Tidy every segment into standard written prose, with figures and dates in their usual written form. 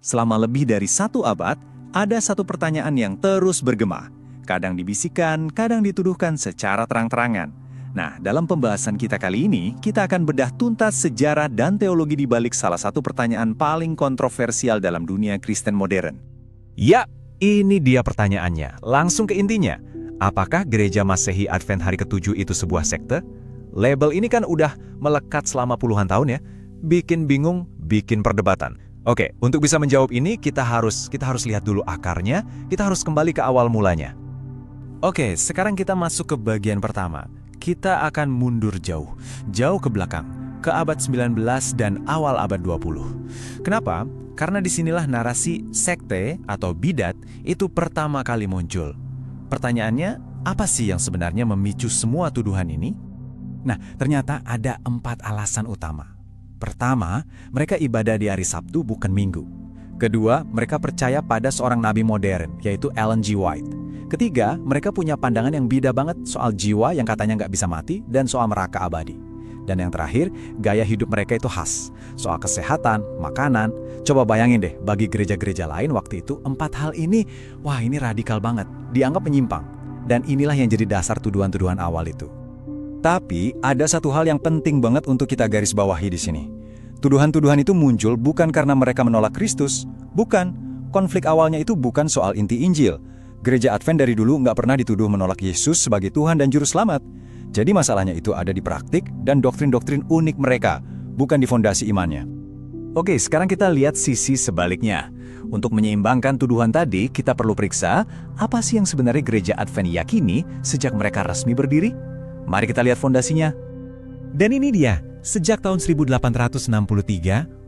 Selama lebih dari 1 abad, ada satu pertanyaan yang terus bergema. Kadang dibisikkan, kadang dituduhkan secara terang-terangan. Nah, dalam pembahasan kita kali ini, kita akan bedah tuntas sejarah dan teologi di balik salah satu pertanyaan paling kontroversial dalam dunia Kristen modern. Ya, ini dia pertanyaannya. Langsung ke intinya. Apakah gereja Masehi Advent hari ke-7 itu sebuah sekte? Label ini kan udah melekat selama puluhan tahun ya. Bikin bingung, bikin perdebatan. Oke, untuk bisa menjawab ini kita harus lihat dulu akarnya, kita harus kembali ke awal mulanya. Oke, sekarang kita masuk ke bagian pertama. Kita akan mundur jauh ke belakang, ke abad 19 dan awal abad 20. Kenapa? Karena disinilah narasi sekte atau bidat itu pertama kali muncul. Pertanyaannya, apa sih yang sebenarnya memicu semua tuduhan ini? Nah, ternyata ada 4 alasan utama. Pertama, mereka ibadah di hari Sabtu bukan Minggu. Kedua, mereka percaya pada seorang nabi modern, yaitu Ellen G. White. Ketiga, mereka punya pandangan yang beda banget soal jiwa yang katanya nggak bisa mati dan soal neraka abadi. Dan yang terakhir, gaya hidup mereka itu khas. Soal kesehatan, makanan. Coba bayangin deh, bagi gereja-gereja lain waktu itu, 4 hal ini, wah ini radikal banget, dianggap menyimpang. Dan inilah yang jadi dasar tuduhan-tuduhan awal itu. Tapi, ada satu hal yang penting banget untuk kita garis bawahi di sini. Tuduhan-tuduhan itu muncul bukan karena mereka menolak Kristus. Bukan. Konflik awalnya itu bukan soal inti Injil. Gereja Advent dari dulu nggak pernah dituduh menolak Yesus sebagai Tuhan dan Juru Selamat. Jadi masalahnya itu ada di praktik dan doktrin-doktrin unik mereka, bukan di fondasi imannya. Oke, sekarang kita lihat sisi sebaliknya. Untuk menyeimbangkan tuduhan tadi, kita perlu periksa apa sih yang sebenarnya gereja Advent yakini sejak mereka resmi berdiri? Mari kita lihat fondasinya. Dan ini dia, sejak tahun 1863,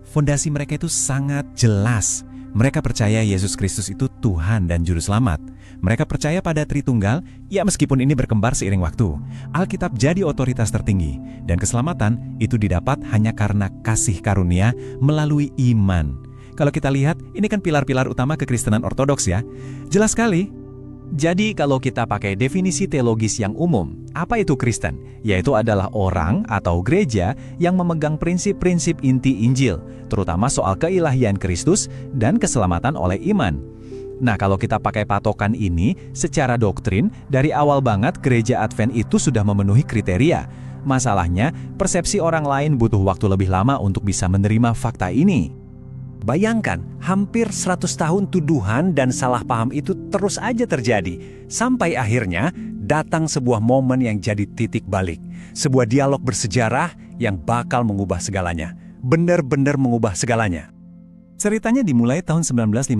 fondasi mereka itu sangat jelas. Mereka percaya Yesus Kristus itu Tuhan dan Juru Selamat. Mereka percaya pada Tritunggal, ya meskipun ini berkembar seiring waktu. Alkitab jadi otoritas tertinggi, dan keselamatan itu didapat hanya karena kasih karunia melalui iman. Kalau kita lihat, ini kan pilar-pilar utama kekristenan ortodoks ya. Jelas sekali. Jadi kalau kita pakai definisi teologis yang umum, apa itu Kristen? Yaitu adalah orang atau gereja yang memegang prinsip-prinsip inti Injil, terutama soal keilahian Kristus dan keselamatan oleh iman. Nah, kalau kita pakai patokan ini, secara doktrin, dari awal banget gereja Advent itu sudah memenuhi kriteria. Masalahnya, persepsi orang lain butuh waktu lebih lama untuk bisa menerima fakta ini. Bayangkan, hampir 100 tahun tuduhan dan salah paham itu terus aja terjadi. Sampai akhirnya, datang sebuah momen yang jadi titik balik. Sebuah dialog bersejarah yang bakal mengubah segalanya. Benar-benar mengubah segalanya. Ceritanya dimulai tahun 1955.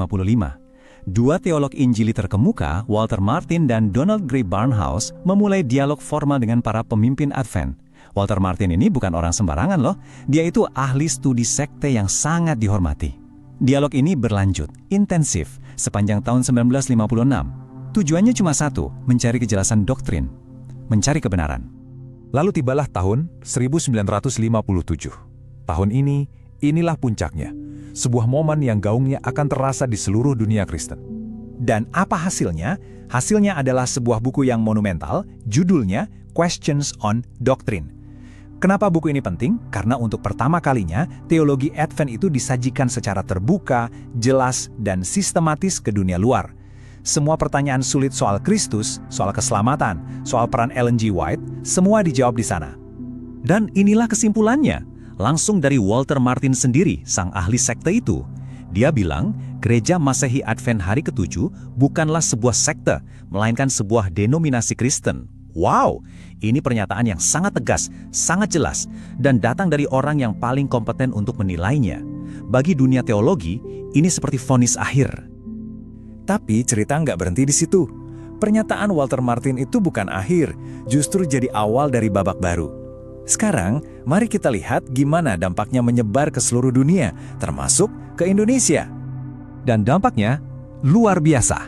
2 teolog Injili terkemuka, Walter Martin dan Donald Grey Barnhouse, memulai dialog formal dengan para pemimpin Advent. Walter Martin ini bukan orang sembarangan loh. Dia itu ahli studi sekte yang sangat dihormati. Dialog ini berlanjut, intensif, sepanjang tahun 1956. Tujuannya cuma satu, mencari kejelasan doktrin, mencari kebenaran. Lalu tibalah tahun 1957. Tahun ini, inilah puncaknya. Sebuah momen yang gaungnya akan terasa di seluruh dunia Kristen. Dan apa hasilnya? Hasilnya adalah sebuah buku yang monumental, judulnya Questions on Doctrine. Kenapa buku ini penting? Karena untuk pertama kalinya, teologi Advent itu disajikan secara terbuka, jelas, dan sistematis ke dunia luar. Semua pertanyaan sulit soal Kristus, soal keselamatan, soal peran Ellen G. White, semua dijawab di sana. Dan inilah kesimpulannya, langsung dari Walter Martin sendiri, sang ahli sekte itu. Dia bilang, gereja Masehi Advent hari ke-7 bukanlah sebuah sekte, melainkan sebuah denominasi Kristen. Wow, ini pernyataan yang sangat tegas, sangat jelas, dan datang dari orang yang paling kompeten untuk menilainya. Bagi dunia teologi, ini seperti vonis akhir. Tapi cerita nggak berhenti di situ. Pernyataan Walter Martin itu bukan akhir, justru jadi awal dari babak baru. Sekarang, mari kita lihat gimana dampaknya menyebar ke seluruh dunia, termasuk ke Indonesia. Dan dampaknya luar biasa.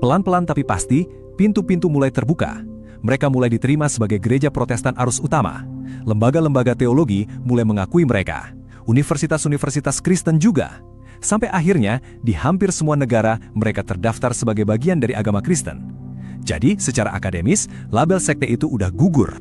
Pelan-pelan tapi pasti, pintu-pintu mulai terbuka. Mereka mulai diterima sebagai gereja Protestan arus utama. Lembaga-lembaga teologi mulai mengakui mereka. Universitas-universitas Kristen juga. Sampai akhirnya, di hampir semua negara, mereka terdaftar sebagai bagian dari agama Kristen. Jadi, secara akademis, label sekte itu udah gugur.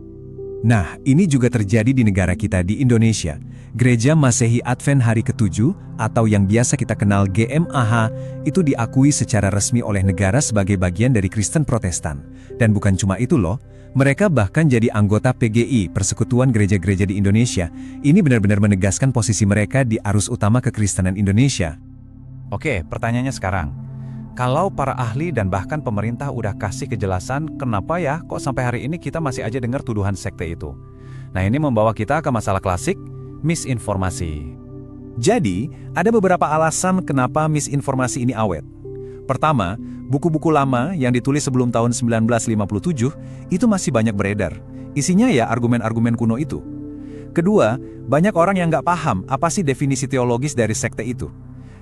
Nah, ini juga terjadi di negara kita di Indonesia. Gereja Masehi Advent Hari ke-7 atau yang biasa kita kenal GMAH itu diakui secara resmi oleh negara sebagai bagian dari Kristen Protestan. Dan bukan cuma itu loh, mereka bahkan jadi anggota PGI, Persekutuan Gereja-Gereja di Indonesia. Ini benar-benar menegaskan posisi mereka di arus utama kekristenan Indonesia. Oke, pertanyaannya sekarang. Kalau para ahli dan bahkan pemerintah udah kasih kejelasan, kenapa ya kok sampai hari ini kita masih aja dengar tuduhan sekte itu? Nah, ini membawa kita ke masalah klasik, misinformasi. Jadi, ada beberapa alasan kenapa misinformasi ini awet. Pertama, buku-buku lama yang ditulis sebelum tahun 1957 itu masih banyak beredar. Isinya ya argumen-argumen kuno itu. Kedua, banyak orang yang nggak paham apa sih definisi teologis dari sekte itu.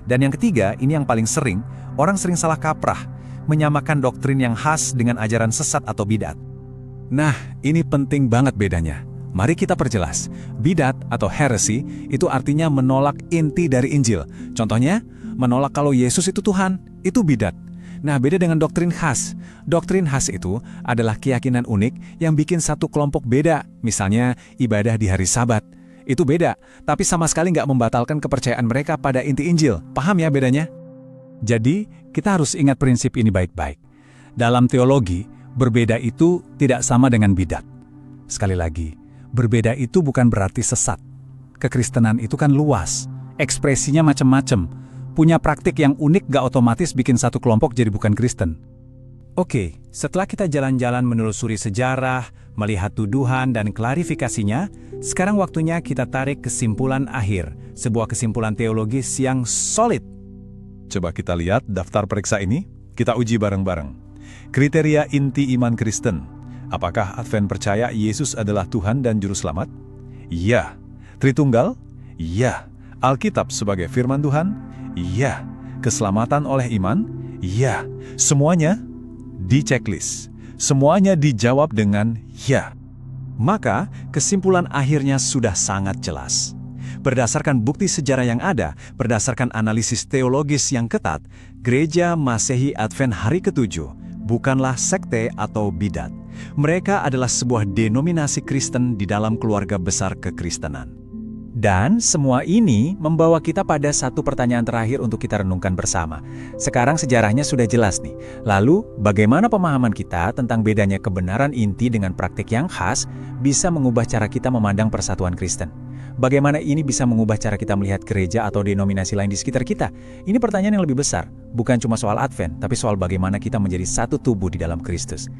Dan yang ketiga, ini yang paling sering, orang sering salah kaprah, menyamakan doktrin yang khas dengan ajaran sesat atau bidat. Nah, ini penting banget bedanya. Mari kita perjelas. Bidat atau heresy itu artinya menolak inti dari Injil. Contohnya, menolak kalau Yesus itu Tuhan, itu bidat. Nah, beda dengan doktrin khas. Doktrin khas itu adalah keyakinan unik yang bikin satu kelompok beda, misalnya ibadah di hari Sabat. Itu beda, tapi sama sekali nggak membatalkan kepercayaan mereka pada inti Injil. Paham ya bedanya? Jadi, kita harus ingat prinsip ini baik-baik. Dalam teologi, berbeda itu tidak sama dengan bidat. Sekali lagi, berbeda itu bukan berarti sesat. Kekristenan itu kan luas, ekspresinya macam-macam. Punya praktik yang unik nggak otomatis bikin satu kelompok jadi bukan Kristen. Oke, setelah kita jalan-jalan menelusuri sejarah, melihat tuduhan dan klarifikasinya, sekarang waktunya kita tarik kesimpulan akhir, sebuah kesimpulan teologis yang solid. Coba kita lihat daftar periksa ini, kita uji bareng-bareng. Kriteria inti iman Kristen. Apakah Advent percaya Yesus adalah Tuhan dan Juru Selamat? Iya. Tritunggal? Iya. Alkitab sebagai firman Tuhan? Iya. Keselamatan oleh iman? Iya. Semuanya di checklist. Semuanya dijawab dengan ya. Maka, kesimpulan akhirnya sudah sangat jelas. Berdasarkan bukti sejarah yang ada, berdasarkan analisis teologis yang ketat, Gereja Masehi Advent Hari ke-7 bukanlah sekte atau bidat. Mereka adalah sebuah denominasi Kristen di dalam keluarga besar kekristenan. Dan semua ini membawa kita pada satu pertanyaan terakhir untuk kita renungkan bersama. Sekarang sejarahnya sudah jelas nih. Lalu, bagaimana pemahaman kita tentang bedanya kebenaran inti dengan praktik yang khas bisa mengubah cara kita memandang persatuan Kristen? Bagaimana ini bisa mengubah cara kita melihat gereja atau denominasi lain di sekitar kita? Ini pertanyaan yang lebih besar, bukan cuma soal Advent, tapi soal bagaimana kita menjadi satu tubuh di dalam Kristus.